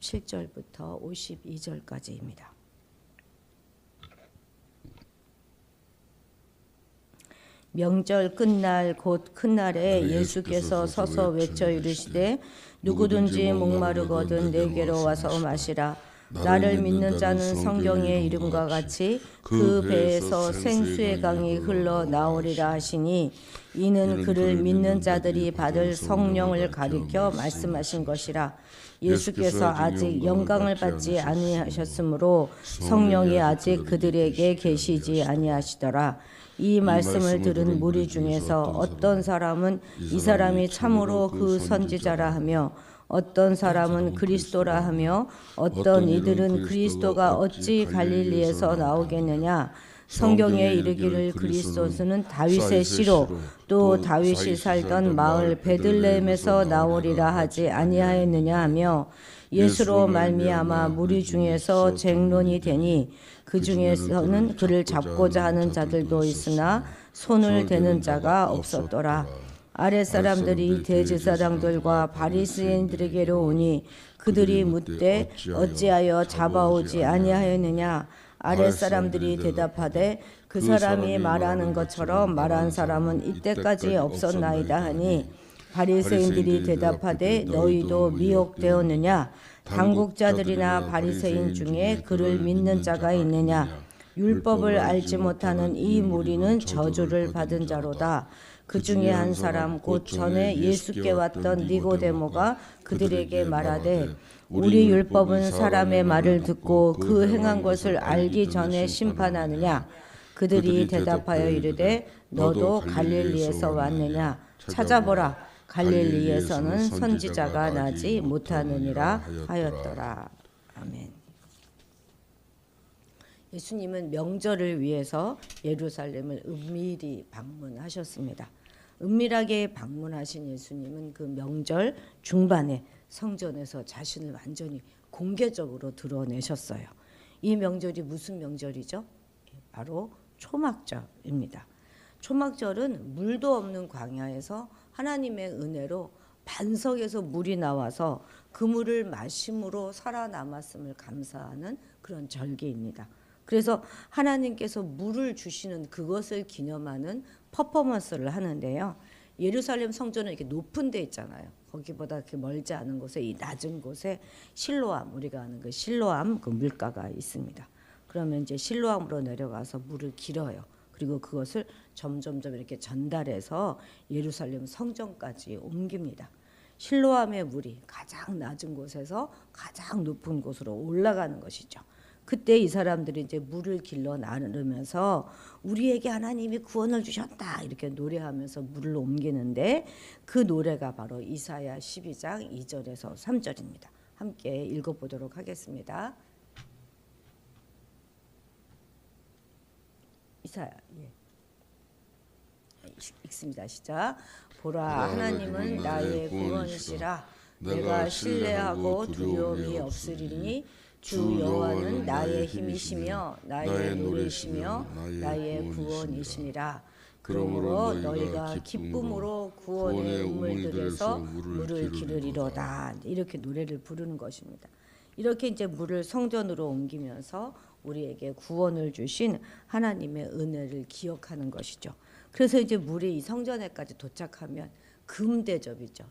7절부터 52절까지입니다. 명절 끝날 곧 큰 날에 예수께서 서서 외쳐 이르시되 누구든지 목마르거든 내게로 와서 마시라. 나를 믿는 자는 성경의 이름과 같이 그 배에서 생수의 강이 흘러 나오리라 하시니 이는 그를 믿는 자들이 받을 성령을 가리켜 말씀하신 것이라. 예수께서 아직 영광을 받지 아니하셨으므로 성령이 아직 그들에게 계시지 아니하시더라. 이 말씀을 들은 무리 중에서 어떤 사람은 이 사람이 참으로 그 선지자라 하며 어떤 사람은 그리스도라 하며 어떤 이들은 그리스도가 어찌 갈릴리에서 나오겠느냐. 성경에 이르기를 그리스도는 다윗의 씨로 또 다윗이 살던 마을 베들레헴에서 나오리라 하지 아니하였느냐 하며 예수로 말미암아 무리 중에서 쟁론이 되니 그 중에서는 그를 잡고자 하는 자들도 있으나 손을 대는 자가 없었더라. 아랫사람들이 대제사장들과 바리새인들에게로 오니 그들이 묻되 어찌하여 잡아오지 아니하였느냐. 아랫사람들이 대답하되 그 사람이 말하는 것처럼 말한 사람은 이때까지 없었나이다 하니 바리새인들이 대답하되 너희도 미혹되었느냐. 당국자들이나 바리새인 중에 그를 믿는 자가 있느냐. 율법을 알지 못하는 이 무리는 저주를 받은 자로다. 그 중에 한 사람 곧 전에 예수께 왔던 니고데모가 그들에게 말하되 우리 율법은 사람의 말을 듣고 그 행한 것을 알기 전에 심판하느냐. 그들이 대답하여 이르되 너도 갈릴리에서 왔느냐. 찾아보라. 갈릴리에서는 선지자가 나지 못하느니라 하였더라. 아멘. 예수님은 명절을 위해서 예루살렘을 은밀히 방문하셨습니다. 은밀하게 방문하신 예수님은 그 명절 중반에 성전에서 자신을 완전히 공개적으로 드러내셨어요. 이 명절이 무슨 명절이죠? 바로 초막절입니다. 초막절은 물도 없는 광야에서 하나님의 은혜로 반석에서 물이 나와서 그 물을 마심으로 살아남았음을 감사하는 그런 절기입니다. 그래서 하나님께서 물을 주시는 그것을 기념하는 퍼포먼스를 하는데요. 예루살렘 성전은 이렇게 높은 데 있잖아요. 거기보다 그렇게 멀지 않은 곳에 이 낮은 곳에 실로암, 우리가 아는 그 실로암 그 물가가 있습니다. 그러면 이제 실로암으로 내려가서 물을 길어요. 그리고 그것을 점점점 이렇게 전달해서 예루살렘 성전까지 옮깁니다. 실로암의 물이 가장 낮은 곳에서 가장 높은 곳으로 올라가는 것이죠. 그때 이 사람들이 이제 물을 길러 나누면서 우리에게 하나님이 구원을 주셨다 이렇게 노래하면서 물을 옮기는데 그 노래가 바로 이사야 12장 2절에서 3절입니다. 함께 읽어보도록 하겠습니다. 이사야 읽습니다. 시작. 보라 하나님은 나의 구원이시라. 내가 신뢰하고 두려움이 없으리니 주 여호와는 나의 힘이시며 나의 노래이시며 나의 구원이시니라. 그러므로 너희가 기쁨으로 구원의 우물들에서 물을 기르리로다. 이렇게 노래를 부르는 것입니다. 이렇게 이제 물을 성전으로 옮기면서 우리에게 구원을 주신 하나님의 은혜를 기억하는 것이죠. 그래서 이제 물이 이 성전에까지 도착하면 금대접이죠.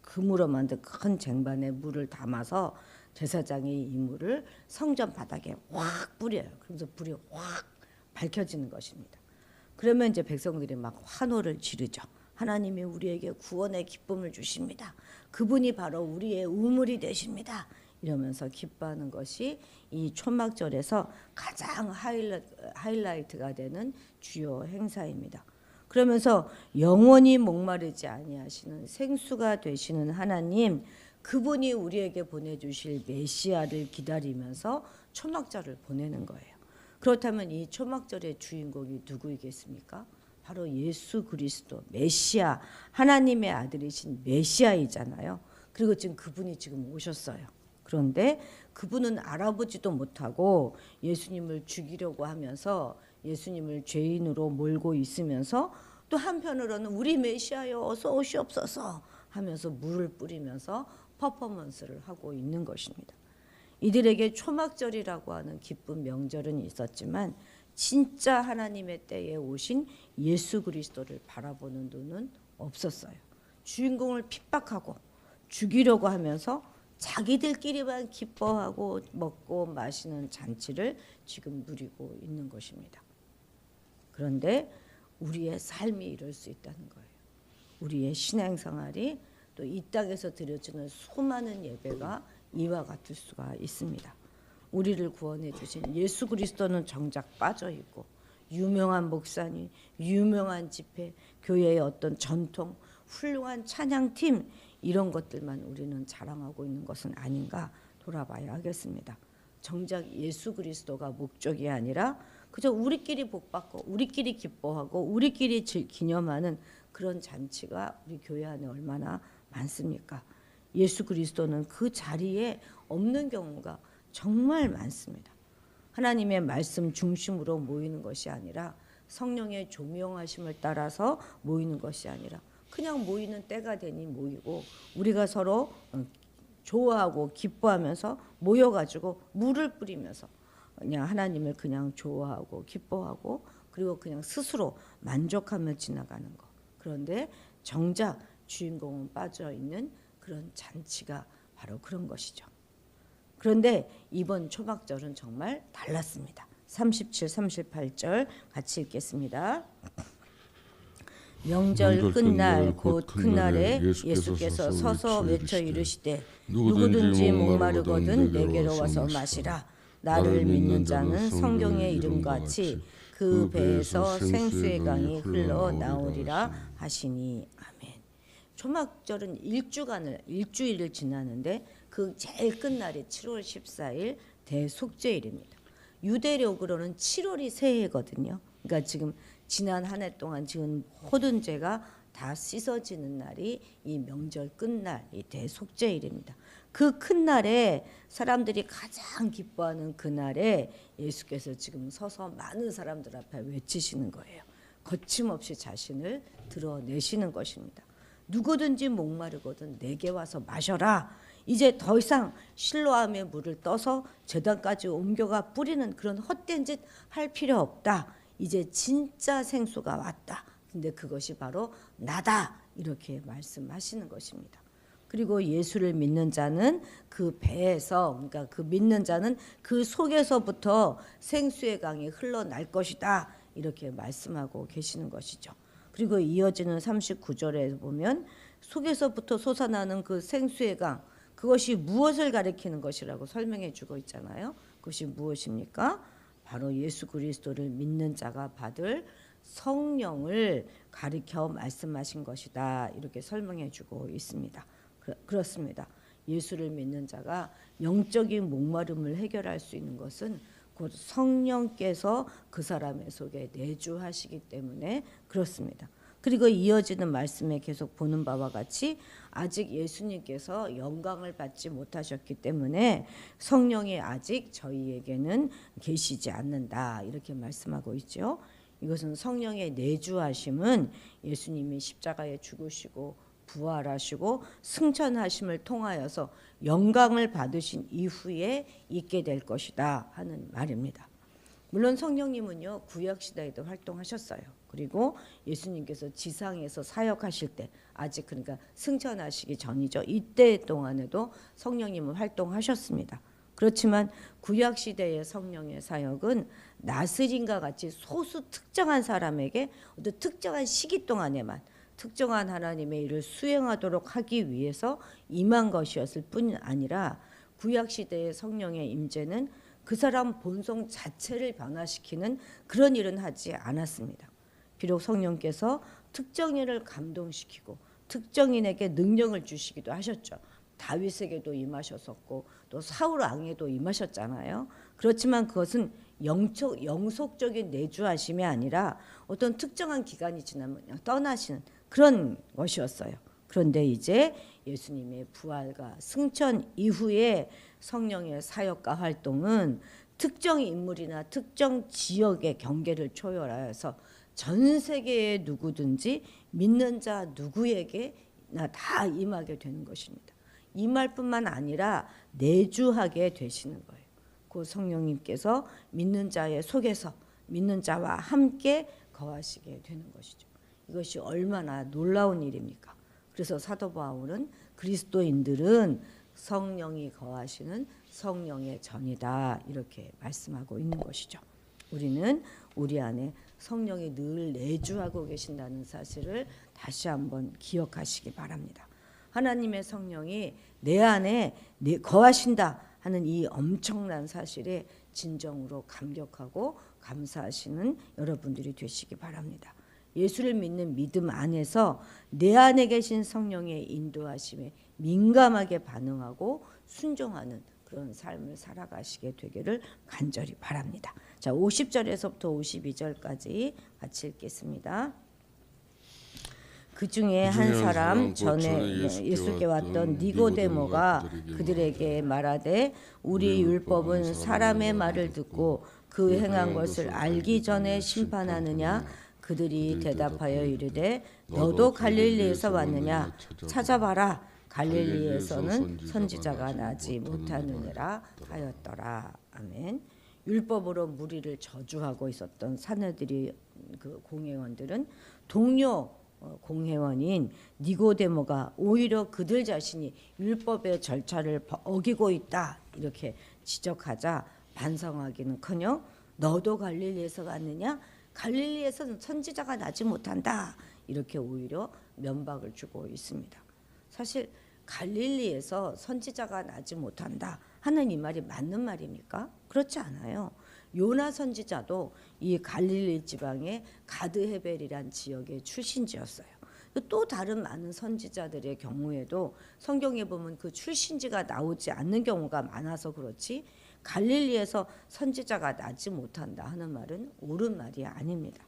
금으로 만든 큰 쟁반에 물을 담아서 제사장이 이 물을 성전 바닥에 확 뿌려요. 그러면서 불이 확 밝혀지는 것입니다. 그러면 이제 백성들이 막 환호를 지르죠. 하나님이 우리에게 구원의 기쁨을 주십니다. 그분이 바로 우리의 우물이 되십니다. 이러면서 기뻐하는 것이 이 초막절에서 가장 하이라이트가 되는 주요 행사입니다. 그러면서 영원히 목마르지 아니하시는 생수가 되시는 하나님, 그분이 우리에게 보내주실 메시아를 기다리면서 초막절을 보내는 거예요. 그렇다면 이 초막절의 주인공이 누구이겠습니까? 바로 예수 그리스도 메시아, 하나님의 아들이신 메시아이잖아요. 그리고 지금 그분이 지금 오셨어요. 그런데 그분은 알아보지도 못하고 예수님을 죽이려고 하면서 예수님을 죄인으로 몰고 있으면서 또 한편으로는 우리 메시아여 어서 오시옵소서 하면서 물을 뿌리면서 퍼포먼스를 하고 있는 것입니다. 이들에게 초막절이라고 하는 기쁜 명절은 있었지만 진짜 하나님의 때에 오신 예수 그리스도를 바라보는 눈은 없었어요. 주인공을 핍박하고 죽이려고 하면서 자기들끼리만 기뻐하고 먹고 마시는 잔치를 지금 누리고 있는 것입니다. 그런데 우리의 삶이 이럴 수 있다는 거예요. 우리의 신앙생활이 또 이 땅에서 드려지는 수많은 예배가 이와 같을 수가 있습니다. 우리를 구원해 주신 예수 그리스도는 정작 빠져 있고 유명한 목사님, 유명한 집회, 교회의 어떤 전통, 훌륭한 찬양팀 이런 것들만 우리는 자랑하고 있는 것은 아닌가 돌아봐야 하겠습니다. 정작 예수 그리스도가 목적이 아니라 그저 우리끼리 복받고 우리끼리 기뻐하고 우리끼리 기념하는 그런 잔치가 우리 교회 안에 얼마나 많습니까? 예수 그리스도는 그 자리에 없는 경우가 정말 많습니다. 하나님의 말씀 중심으로 모이는 것이 아니라 성령의 조명하심을 따라서 모이는 것이 아니라 그냥 모이는 때가 되니 모이고 우리가 서로 좋아하고 기뻐하면서 모여가지고 물을 뿌리면서 그냥 하나님을 그냥 좋아하고 기뻐하고 그리고 그냥 스스로 만족하며 지나가는 것. 그런데 정작 주인공은 빠져있는 그런 잔치가 바로 그런 것이죠. 그런데 이번 초막절은 정말 달랐습니다. 37, 38절 같이 읽겠습니다. 명절 끝날 곧 그날에 예수께서 서서 외쳐 이르시되 누구든지 목마르거든 내게로 와서 마시라. 나를 믿는 자는 성경의 이름같이 그 배에서 생수의 강이 흘러나오리라 하시니. 아멘. 초막절은 일주일을 지나는데 그 제일 끝날이 7월 14일 대속죄일입니다. 유대력으로는 7월이 새해거든요. 그러니까 지금 지난 한 해 동안 지은 모든 죄가 다 씻어지는 날이 이 명절 끝날 이 대속죄일입니다. 그 큰 날에 사람들이 가장 기뻐하는 그 날에 예수께서 지금 서서 많은 사람들 앞에 외치시는 거예요. 거침없이 자신을 드러내시는 것입니다. 누구든지 목마르거든 내게 와서 마셔라. 이제 더 이상 실로암의 물을 떠서 제단까지 옮겨가 뿌리는 그런 헛된 짓 할 필요 없다. 이제 진짜 생수가 왔다. 근데 그것이 바로 나다. 이렇게 말씀하시는 것입니다. 그리고 예수를 믿는 자는 그 배에서 그러니까 그 믿는 자는 그 속에서부터 생수의 강이 흘러날 것이다. 이렇게 말씀하고 계시는 것이죠. 그리고 이어지는 39절에 보면 속에서부터 솟아나는 그 생수의 강 그것이 무엇을 가리키는 것이라고 설명해 주고 있잖아요. 그것이 무엇입니까? 바로 예수 그리스도를 믿는 자가 받을 성령을 가리켜 말씀하신 것이다. 이렇게 설명해 주고 있습니다. 그렇습니다. 예수를 믿는 자가 영적인 목마름을 해결할 수 있는 것은 곧 성령께서 그 사람의 속에 내주하시기 때문에 그렇습니다. 그리고 이어지는 말씀에 계속 보는 바와 같이 아직 예수님께서 영광을 받지 못하셨기 때문에 성령이 아직 저희에게는 계시지 않는다. 이렇게 말씀하고 있죠. 이것은 성령의 내주하심은 예수님이 십자가에 죽으시고 부활하시고 승천하심을 통하여서 영광을 받으신 이후에 있게 될 것이다 하는 말입니다. 물론 성령님은요 구약시대에도 활동하셨어요. 그리고 예수님께서 지상에서 사역하실 때 아직 그러니까 승천하시기 전이죠. 이때 동안에도 성령님은 활동하셨습니다. 그렇지만 구약시대의 성령의 사역은 나스린과 같이 소수 특정한 사람에게 어떤 특정한 시기 동안에만 특정한 하나님의 일을 수행하도록 하기 위해서 임한 것이었을 뿐 아니라 구약시대의 성령의 임재는 그 사람 본성 자체를 변화시키는 그런 일은 하지 않았습니다. 비록 성령께서 특정인을 감동시키고 특정인에게 능력을 주시기도 하셨죠. 다윗에게도 임하셨었고 또 사울 왕에도 임하셨잖아요. 그렇지만 그것은 영속적인 내주하심이 아니라 어떤 특정한 기간이 지나면 그냥 떠나시는 그런 것이었어요. 그런데 이제 예수님의 부활과 승천 이후에 성령의 사역과 활동은 특정 인물이나 특정 지역의 경계를 초월하여서 전 세계의 누구든지 믿는 자 누구에게나 다 임하게 되는 것입니다. 임할 뿐만 아니라 내주하게 되시는 거예요. 그 성령님께서 믿는 자의 속에서 믿는 자와 함께 거하시게 되는 것이죠. 이것이 얼마나 놀라운 일입니까? 그래서 사도 바울은 그리스도인들은 성령이 거하시는 성령의 전이다 이렇게 말씀하고 있는 것이죠. 우리는 우리 안에 성령이 늘 내주하고 계신다는 사실을 다시 한번 기억하시기 바랍니다. 하나님의 성령이 내 안에 거하신다 하는 이 엄청난 사실에 진정으로 감격하고 감사하시는 여러분들이 되시기 바랍니다. 예수를 믿는 믿음 안에서 내 안에 계신 성령의 인도하심에 민감하게 반응하고 순종하는 그런 삶을 살아가시게 되기를 간절히 바랍니다. 자, 50절에서부터 52절까지 같이 읽겠습니다. 그 중에 한 사람 전에 예수께 왔던 니고데모가 그들에게 말하되 우리 율법은 사람의 말을 듣고 그 행한 것을 알기 전에 심판하느냐? 그들이 대답하여 이르되 너도 갈릴리에서 왔느냐? 찾아봐라. 갈릴리에서는 선지자가 나지 못하느니라 하였더라. 아멘. 율법으로 무리를 저주하고 있었던 사내들이 그 공회원들은 동료 공회원인 니고데모가 오히려 그들 자신이 율법의 절차를 어기고 있다 이렇게 지적하자 반성하기는커녕 너도 갈릴리에서 왔느냐? 갈릴리에서는 선지자가 나지 못한다 이렇게 오히려 면박을 주고 있습니다. 사실 갈릴리에서 선지자가 나지 못한다 하는 이 말이 맞는 말입니까? 그렇지 않아요. 요나 선지자도 이 갈릴리 지방의 가드헤벨이란 지역의 출신지였어요. 또 다른 많은 선지자들의 경우에도 성경에 보면 그 출신지가 나오지 않는 경우가 많아서 그렇지 갈릴리에서 선지자가 나지 못한다 하는 말은 옳은 말이 아닙니다.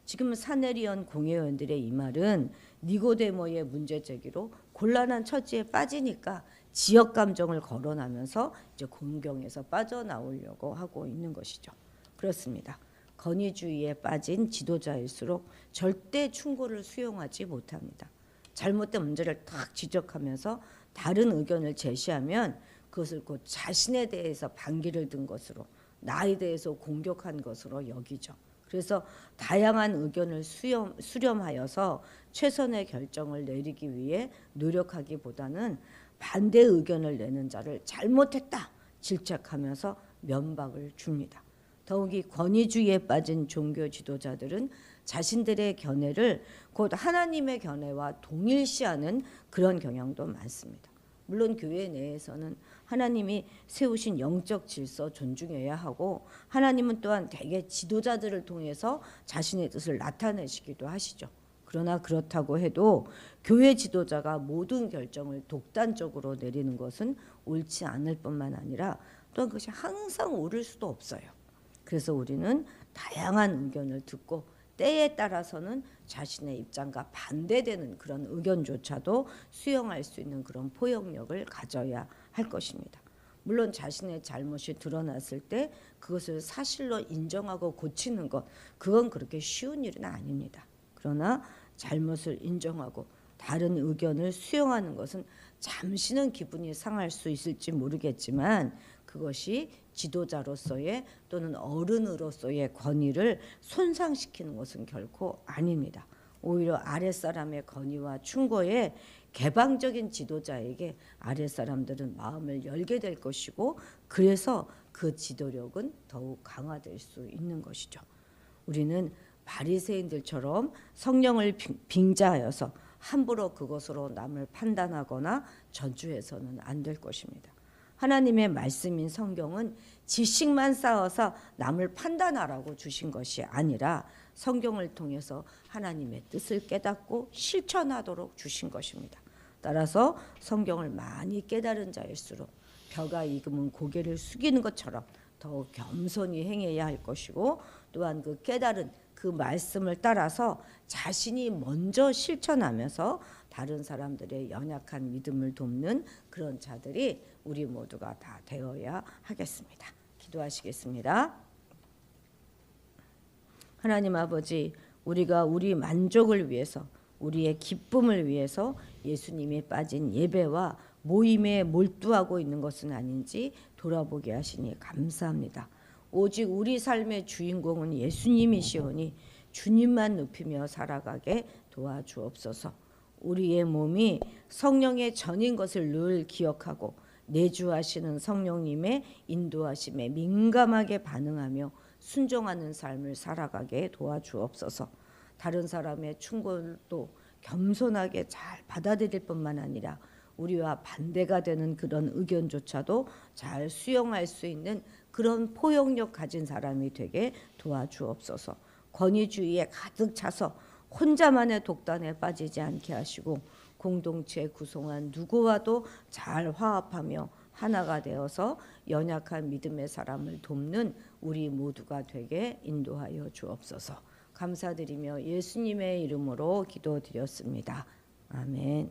지금 사내리온 공회원들의 이 말은 니고데모의 문제 제기로 곤란한 처지에 빠지니까 지역 감정을 거론하면서 이제 공경에서 빠져나오려고 하고 있는 것이죠. 그렇습니다. 권위주의에 빠진 지도자일수록 절대 충고를 수용하지 못합니다. 잘못된 문제를 딱 지적하면서 다른 의견을 제시하면 그것을 곧 자신에 대해서 반기를 든 것으로 나에 대해서 공격한 것으로 여기죠. 그래서 다양한 의견을 수렴하여서 최선의 결정을 내리기 위해 노력하기보다는 반대 의견을 내는 자를 잘못했다 질책하면서 면박을 줍니다. 더욱이 권위주의에 빠진 종교 지도자들은 자신들의 견해를 곧 하나님의 견해와 동일시하는 그런 경향도 많습니다. 물론 교회 내에서는 하나님이 세우신 영적 질서 존중해야 하고 하나님은 또한 대개 지도자들을 통해서 자신의 뜻을 나타내시기도 하시죠. 그러나 그렇다고 해도 교회 지도자가 모든 결정을 독단적으로 내리는 것은 옳지 않을 뿐만 아니라 또한 그것이 항상 옳을 수도 없어요. 그래서 우리는 다양한 의견을 듣고 때에 따라서는 자신의 입장과 반대되는 그런 의견조차도 수용할 수 있는 그런 포용력을 가져야 할 것입니다. 물론 자신의 잘못이 드러났을 때 그것을 사실로 인정하고 고치는 것, 그건 그렇게 쉬운 일은 아닙니다. 그러나 잘못을 인정하고 다른 의견을 수용하는 것은 잠시는 기분이 상할 수 있을지 모르겠지만 그것이 지도자로서의 또는 어른으로서의 권위를 손상시키는 것은 결코 아닙니다. 오히려 아랫사람의 권위와 충고에 개방적인 지도자에게 아랫사람들은 마음을 열게 될 것이고 그래서 그 지도력은 더욱 강화될 수 있는 것이죠. 우리는 바리새인들처럼 성령을 빙자하여서 함부로 그것으로 남을 판단하거나 저주해서는 안 될 것입니다. 하나님의 말씀인 성경은 지식만 쌓아서 남을 판단하라고 주신 것이 아니라 성경을 통해서 하나님의 뜻을 깨닫고 실천하도록 주신 것입니다. 따라서 성경을 많이 깨달은 자일수록 벼가 익으면 고개를 숙이는 것처럼 더욱 겸손히 행해야 할 것이고 또한 그 깨달은 그 말씀을 따라서 자신이 먼저 실천하면서 다른 사람들의 연약한 믿음을 돕는 그런 자들이 우리 모두가 다 되어야 하겠습니다. 기도하시겠습니다. 하나님 아버지, 우리가 우리 만족을 위해서 우리의 기쁨을 위해서 예수님이 빠진 예배와 모임에 몰두하고 있는 것은 아닌지 돌아보게 하시니 감사합니다. 오직 우리 삶의 주인공은 예수님이시오니 주님만 높이며 살아가게 도와주옵소서. 우리의 몸이 성령의 전인 것을 늘 기억하고 내주하시는 성령님의 인도하심에 민감하게 반응하며 순종하는 삶을 살아가게 도와주옵소서. 다른 사람의 충고도 겸손하게 잘 받아들일 뿐만 아니라 우리와 반대가 되는 그런 의견조차도 잘 수용할 수 있는 그런 포용력 가진 사람이 되게 도와주옵소서. 권위주의에 가득 차서 혼자만의 독단에 빠지지 않게 하시고 공동체 구성한 누구와도 잘 화합하며 하나가 되어서 연약한 믿음의 사람을 돕는 우리 모두가 되게 인도하여 주옵소서. 감사드리며 예수님의 이름으로 기도드렸습니다. 아멘.